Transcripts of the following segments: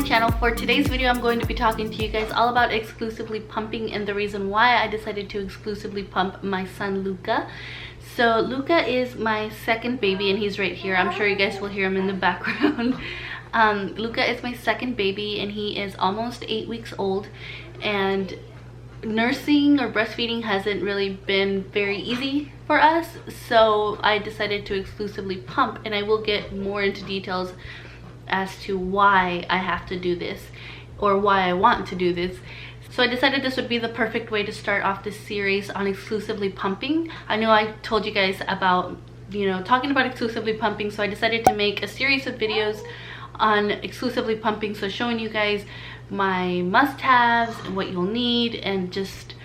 channel. For today's video, I'm going to be talking to you guys all about exclusively pumping and the reason why I decided to exclusively pump my son Luca. So Luca is my second baby and he's right here. I'm sure you guys will hear him in the background. Luca is my second baby and he is almost 8 weeks old, and nursing or breastfeeding hasn't really been very easy for us, so I decided to exclusively pump, and I will get more into details as to why I have to do this or why I want to do this. So I decided this would be the perfect way to start off this series on exclusively pumping. I know I told you guys about, talking about exclusively pumping, so I decided to make a series of videos on exclusively pumping, so showing you guys my must-haves and what you'll need, and just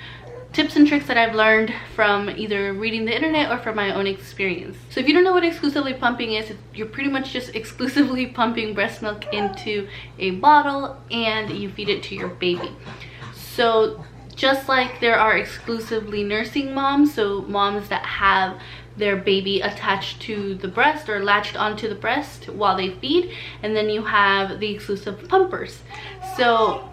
tips and tricks that I've learned from either reading the internet or from my own experience. So if you don't know what exclusively pumping is, you're pretty much just exclusively pumping breast milk into a bottle and you feed it to your baby. So just like there are exclusively nursing moms, so moms that have their baby attached to the breast or latched onto the breast while they feed, and then you have the exclusive pumpers. So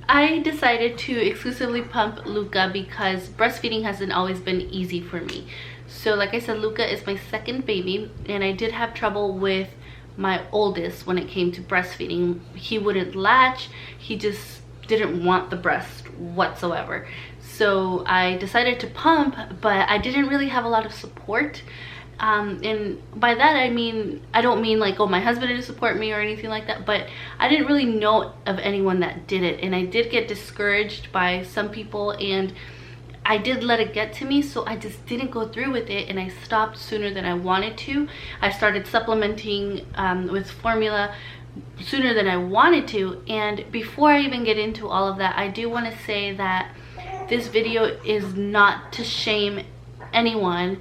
I decided to exclusively pump Luca because breastfeeding hasn't always been easy for me. So like I said, Luca is my second baby, and I did have trouble with my oldest when it came to breastfeeding. He wouldn't latch, he just didn't want the breast whatsoever. So I decided to pump, but I didn't really have a lot of support. And by that I don't mean like, oh, my husband didn't support me or anything like that, but I didn't really know of anyone that did it, and I did get discouraged by some people, and I did let it get to me, so I just didn't go through with it, and I stopped sooner than I wanted to. I started supplementing with formula sooner than I wanted to. And before I even get into all of that, I do want to say that this video is not to shame anyone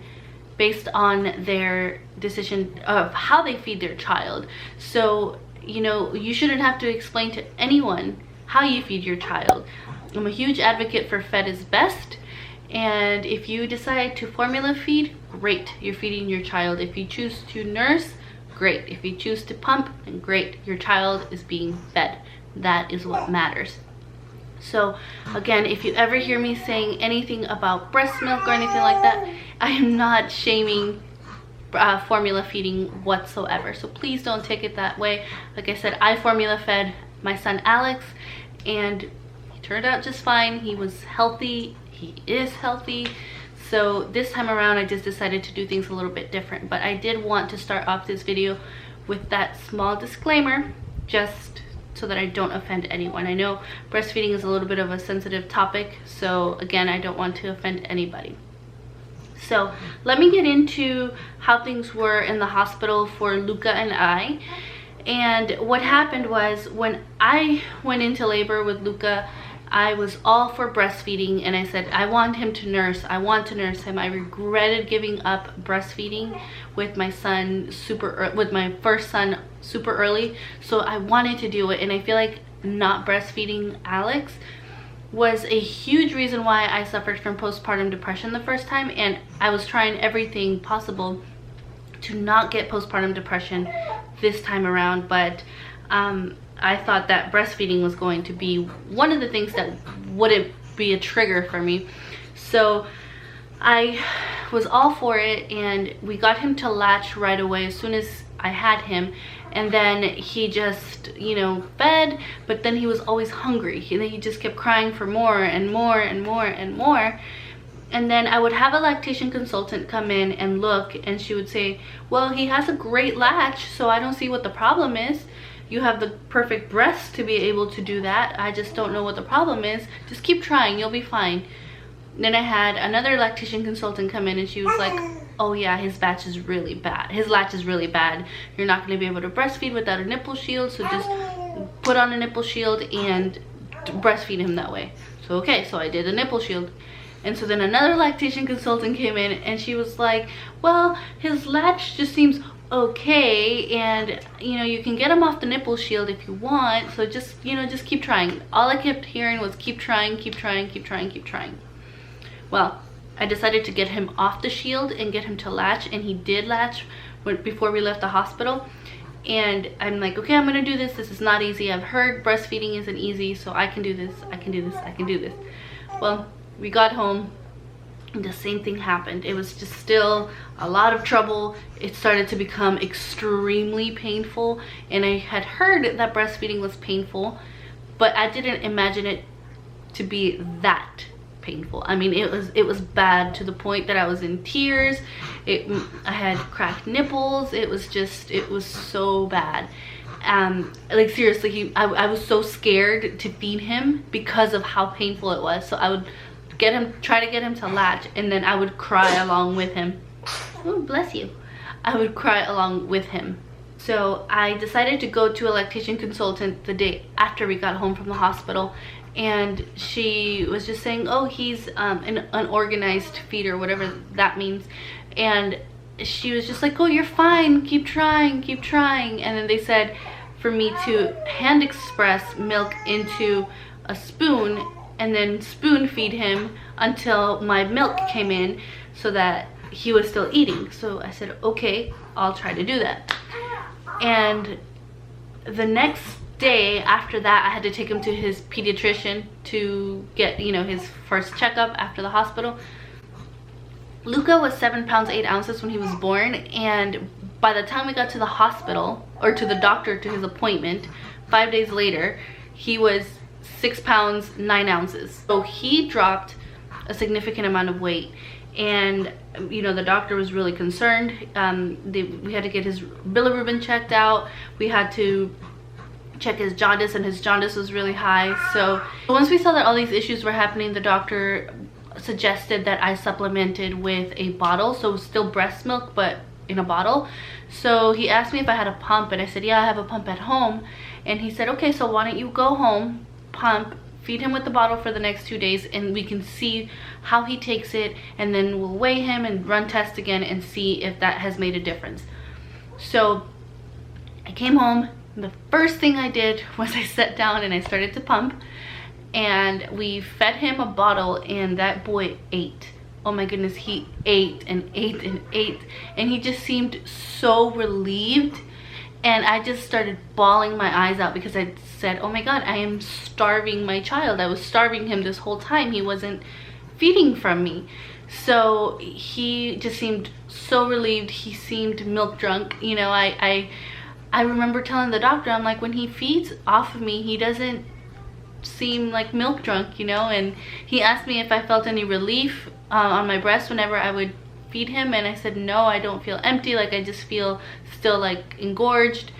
based on their decision of how they feed their child. So you shouldn't have to explain to anyone how you feed your child. I'm a huge advocate for fed is best, and if you decide to formula feed, great, you're feeding your child. If you choose to nurse, great. If you choose to pump, then great, your child is being fed. That is what matters. So again, if you ever hear me saying anything about breast milk or anything like that, I am not shaming formula feeding whatsoever, so please don't take it that way. Like I said, I formula fed my son Alex and he turned out just fine. He was healthy, he is healthy. So this time around I just decided to do things a little bit different, but I did want to start off this video with that small disclaimer, just so that I don't offend anyone. I know breastfeeding is a little bit of a sensitive topic, so again, I don't want to offend anybody. So let me get into how things were in the hospital for Luca and I. And what happened was, when I went into labor with Luca, I was all for breastfeeding, and I said I want him to nurse, I want to nurse him. I regretted giving up breastfeeding with my son with my first son super early, so I wanted to do it. And I feel like not breastfeeding Alex was a huge reason why I suffered from postpartum depression the first time, and I was trying everything possible to not get postpartum depression this time around. But I thought that breastfeeding was going to be one of the things that wouldn't be a trigger for me. So I was all for it, and we got him to latch right away as soon as I had him. And then he just, fed, but then he was always hungry. And then he just kept crying for more and more and more and more. And then I would have a lactation consultant come in and look, and she would say, well, he has a great latch, so I don't see what the problem is. You have the perfect breast to be able to do that. I just don't know what the problem is. Just keep trying, you'll be fine. Then I had another lactation consultant come in, and she was like, oh yeah, his latch is really bad. His latch is really bad. You're not going to be able to breastfeed without a nipple shield, so just put on a nipple shield and breastfeed him that way. So okay, so I did a nipple shield. And so then another lactation consultant came in, and she was like, well, his latch just seems okay, and you can get him off the nipple shield if you want, so just just keep trying. All I kept hearing was keep trying, keep trying, keep trying, keep trying. Well, I decided to get him off the shield and get him to latch, and he did latch before we left the hospital. And I'm like, okay, I'm gonna do this. This is not easy. I've heard breastfeeding isn't easy, so I can do this, I can do this, I can do this. Well, we got home and the same thing happened. It was just still a lot of trouble. It started to become extremely painful, and I had heard that breastfeeding was painful, but I didn't imagine it to be that painful. I mean, it was bad to the point that I was in tears. I had cracked nipples. It was so bad. Like seriously, I was so scared to feed him because of how painful it was. So I would try to get him to latch, and then I would cry along with him. Oh, bless you. I would cry along with him. So I decided to go to a lactation consultant the day after we got home from the hospital, and she was just saying, oh, he's an unorganized feeder, whatever that means. And she was just like, oh, you're fine, keep trying, keep trying. And then they said for me to hand express milk into a spoon and then spoon feed him until my milk came in so that he was still eating. So I said, okay, I'll try to do that. And the next day after that, I had to take him to his pediatrician to get, you know, his first checkup after the hospital. Luca was 7 pounds 8 ounces when he was born, and by the time we got to the hospital, or to the doctor, to his appointment 5 days later, he was 6 pounds 9 ounces. So he dropped a significant amount of weight, and you know, the doctor was really concerned. We had to get his bilirubin checked out. We had to check his jaundice, and his jaundice was really high. So once we saw that all these issues were happening, the doctor suggested that I supplemented with a bottle, so still breast milk but in a bottle. So he asked me if I had a pump, and I said, yeah, I have a pump at home. And he said, okay, so why don't you go home, pump, feed him with the bottle for the next 2 days, and we can see how he takes it, and then we'll weigh him and run tests again and see if that has made a difference. So I came home. The first thing I did was I sat down and I started to pump, and we fed him a bottle, and that boy ate. Oh my goodness, he ate and ate and ate, and he just seemed so relieved. And I just started bawling my eyes out because I said, oh my God, I am starving my child. I was starving him this whole time. He wasn't feeding from me. So he just seemed so relieved. He seemed milk drunk. You know, I remember telling the doctor, I'm like, when he feeds off of me, he doesn't seem like milk drunk, you know. And he asked me if I felt any relief on my breast whenever I would feed him, and I said, no, I don't feel empty, like I just feel still like engorged.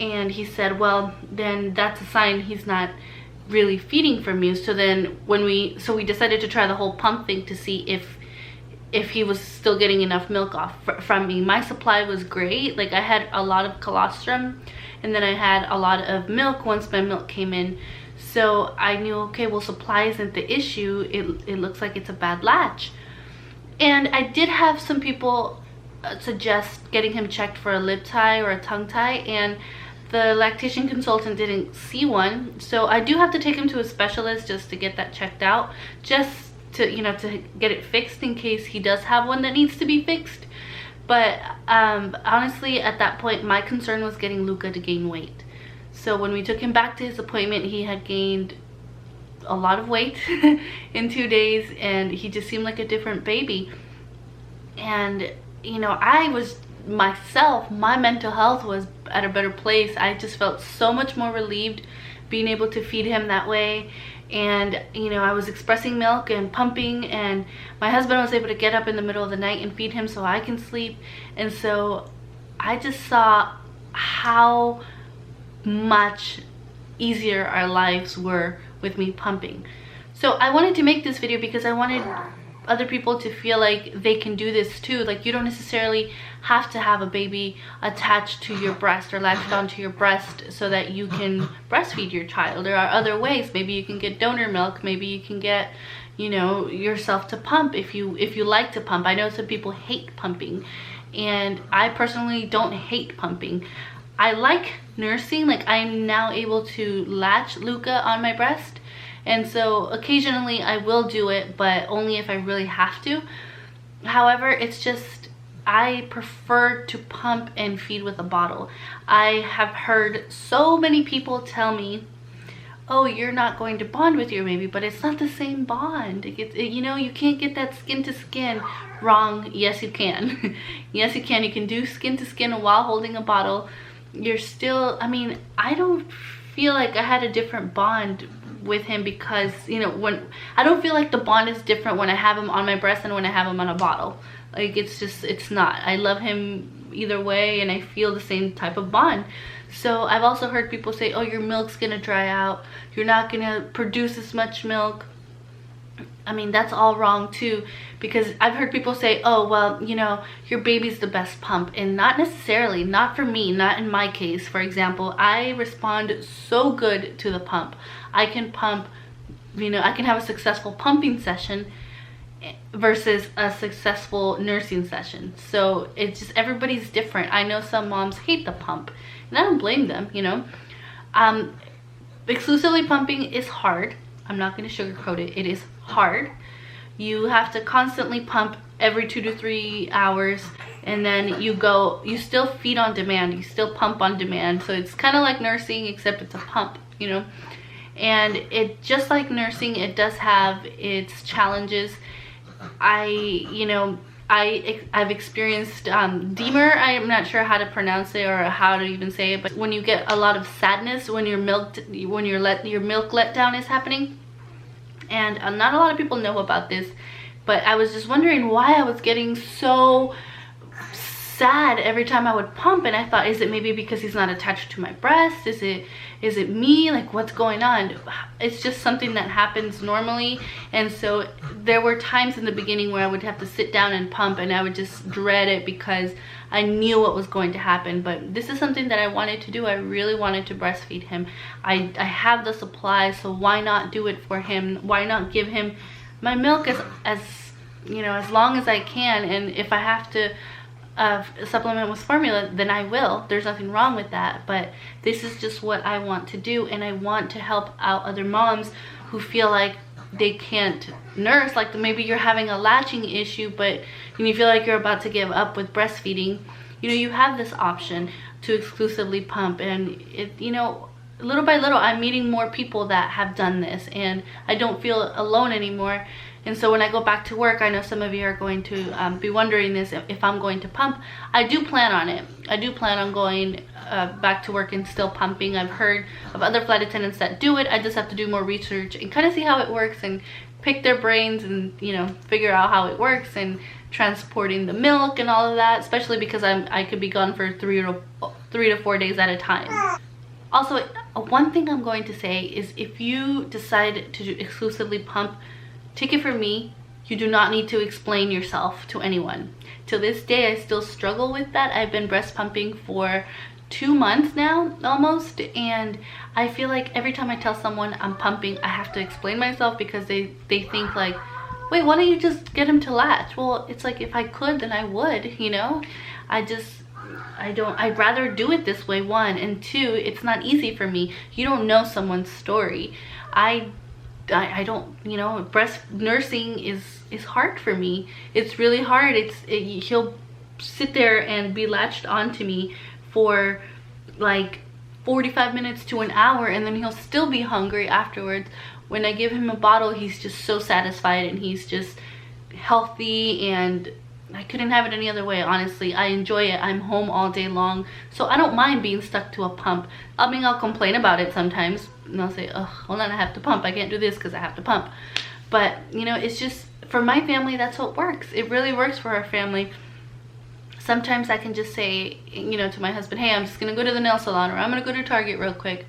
And he said, well, then that's a sign he's not really feeding from you. So then we decided to try the whole pump thing to see if he was still getting enough milk off from me. My supply was great. Like, I had a lot of colostrum, and then I had a lot of milk once my milk came in. So I knew, okay, well, supply isn't the issue. It looks like it's a bad latch. And I did have some people suggest getting him checked for a lip tie or a tongue tie, and the lactation consultant didn't see one. So I do have to take him to a specialist just to get that checked out, just to, you know, to get it fixed in case he does have one that needs to be fixed. But honestly, at that point, my concern was getting Luca to gain weight. So when we took him back to his appointment, he had gained a lot of weight in 2 days, and he just seemed like a different baby. And you know, I was myself, my mental health was at a better place. I just felt so much more relieved being able to feed him that way. And you know, I was expressing milk and pumping, and my husband was able to get up in the middle of the night and feed him so I can sleep. And so I just saw how much easier our lives were with me pumping. So I wanted to make this video because I wanted other people to feel like they can do this too. Like, you don't necessarily have to have a baby attached to your breast or latched onto your breast so that you can breastfeed your child. There are other ways. Maybe you can get donor milk. Maybe you can get, you know, yourself to pump if you like to pump. I know some people hate pumping, and I personally don't hate pumping. I like nursing. Like, I'm now able to latch Luca on my breast, and so occasionally I will do it, but only if I really have to. However, it's just I prefer to pump and feed with a bottle. I have heard so many people tell me, oh, you're not going to bond with your baby, but it's not the same bond. You know, you can't get that skin to skin. Wrong. Yes, you can. Yes, you can. You can do skin to skin while holding a bottle. You're still, I mean, I don't feel like I had a different bond with him because, you know, when I don't feel like the bond is different when I have him on my breast and when I have him on a bottle. Like, it's just, it's not. I love him either way, and I feel the same type of bond. So I've also heard people say, oh, your milk's gonna dry out, you're not gonna produce as much milk. I mean, that's all wrong too, because I've heard people say, oh, well, you know, your baby's the best pump. And not necessarily, not for me, not in my case. For example, I respond so good to the pump. I can pump, you know, I can have a successful pumping session versus a successful nursing session. So it's just, everybody's different. I know some moms hate the pump, and I don't blame them, you know. Exclusively pumping is hard. I'm not going to sugarcoat it. It is hard. You have to constantly pump every 2 to 3 hours, and then you still feed on demand, you still pump on demand. So it's kind of like nursing, except it's a pump, you know. And it, just like nursing, it does have its challenges. I've experienced demer. I'm not sure how to pronounce it or how to even say it, but when you get a lot of sadness when your milk letdown is happening. And not a lot of people know about this, but I was just wondering why I was getting so sad every time I would pump, and I thought, is it maybe because he's not attached to my breast? Is it me? Like, what's going on? It's just something that happens normally. And so there were times in the beginning where I would have to sit down and pump, and I would just dread it because I knew what was going to happen. But this is something that I wanted to do. I really wanted to breastfeed him. I have the supply, so why not do it for him? Why not give him my milk as you know, as long as I can? And if I have to supplement with formula, then I will. There's nothing wrong with that. But this is just what I want to do, and I want to help out other moms who feel like they can't nurse. Like, maybe you're having a latching issue, but you feel like you're about to give up with breastfeeding. You know, you have this option to exclusively pump, and it, you know, little by little, I'm meeting more people that have done this, and I don't feel alone anymore. And so when I go back to work, I know some of you are going to be wondering this, if I'm going to pump. I do plan on it. I do plan on going back to work and still pumping. I've heard of other flight attendants that do it. I just have to do more research and kind of see how it works and pick their brains and, you know, figure out how it works and transporting the milk and all of that, especially because I could be gone for 3 to 4 days at a time. Also, one thing I'm going to say is, if you decide to exclusively pump, take it from me, you do not need to explain yourself to anyone. To this day, I still struggle with that. I've been breast pumping for 2 months now, almost, and I feel like every time I tell someone I'm pumping, I have to explain myself, because they think like, wait, why don't you just get him to latch? Well, it's like, if I could, then I would, you know. I'd rather do it this way, one, and two, it's not easy for me. You don't know someone's story. I don't, you know, breast nursing is hard for me. It's really hard. He'll sit there and be latched onto me for like 45 minutes to an hour, and then he'll still be hungry afterwards. When I give him a bottle, he's just so satisfied, and he's just healthy, and I couldn't have it any other way, honestly. I enjoy it. I'm home all day long, so I don't mind being stuck to a pump. I mean, I'll complain about it sometimes, and I'll say, oh, hold on, I have to pump. I can't do this because I have to pump. But, you know, it's just, for my family, that's what works. It really works for our family. Sometimes I can just say, you know, to my husband, hey, I'm just gonna go to the nail salon, or I'm gonna go to Target real quick,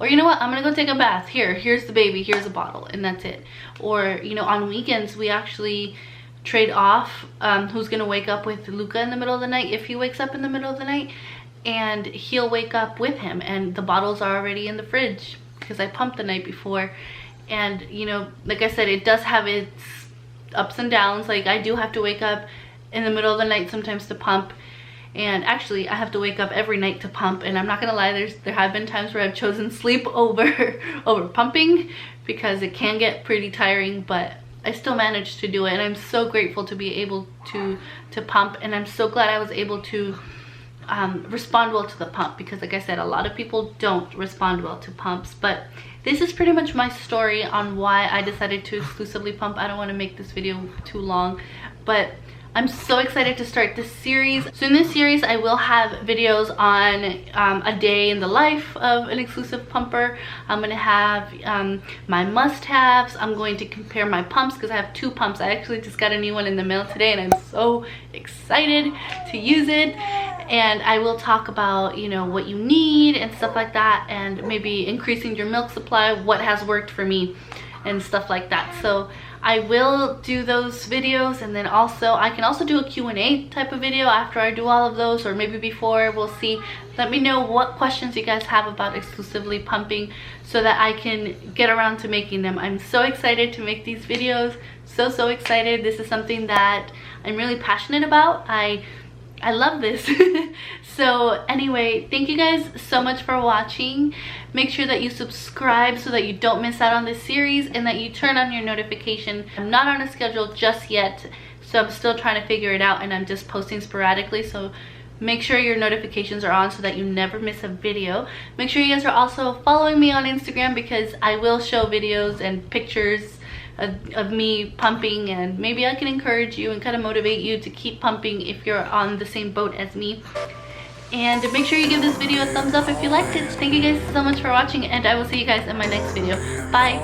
or you know what, I'm gonna go take a bath. Here's the baby, here's a bottle, and that's it. Or, you know, on weekends, we actually trade off who's gonna wake up with Luca in the middle of the night, if he wakes up in the middle of the night, and he'll wake up with him, and the bottles are already in the fridge because I pumped the night before. And, you know, like I said, it does have its ups and downs. Like, I do have to wake up in the middle of the night sometimes to pump, and actually I have to wake up every night to pump. And I'm not gonna lie, there have been times where I've chosen sleep over pumping, because it can get pretty tiring. But I still managed to do it, and I'm so grateful to be able to pump, and I'm so glad I was able to respond well to the pump, because like I said, a lot of people don't respond well to pumps. But this is pretty much my story on why I decided to exclusively pump. I don't want to make this video too long, but I'm so excited to start this series. So in this series, I will have videos on a day in the life of an exclusive pumper. I'm going to have my must-haves. I'm going to compare my pumps, because I have 2 pumps. I actually just got a new one in the mail today, and I'm so excited to use it. And I will talk about, you know, what you need and stuff like that, and maybe increasing your milk supply, what has worked for me and stuff like that. So I will do those videos, and then also I can also do a Q&A type of video after I do all of those, or maybe before, we'll see. Let me know what questions you guys have about exclusively pumping so that I can get around to making them. I'm so excited to make these videos, so excited. This is something that I'm really passionate about. I love this. So anyway, thank you guys so much for watching. Make sure that you subscribe so that you don't miss out on this series, and that you turn on your notification. I'm not on a schedule just yet, so I'm still trying to figure it out, and I'm just posting sporadically. So make sure your notifications are on so that you never miss a video. Make sure you guys are also following me on Instagram, because I will show videos and pictures of me pumping, and maybe I can encourage you and kind of motivate you to keep pumping if you're on the same boat as me. And make sure you give this video a thumbs up if you liked it. Thank you guys so much for watching, and I will see you guys in my next video. Bye.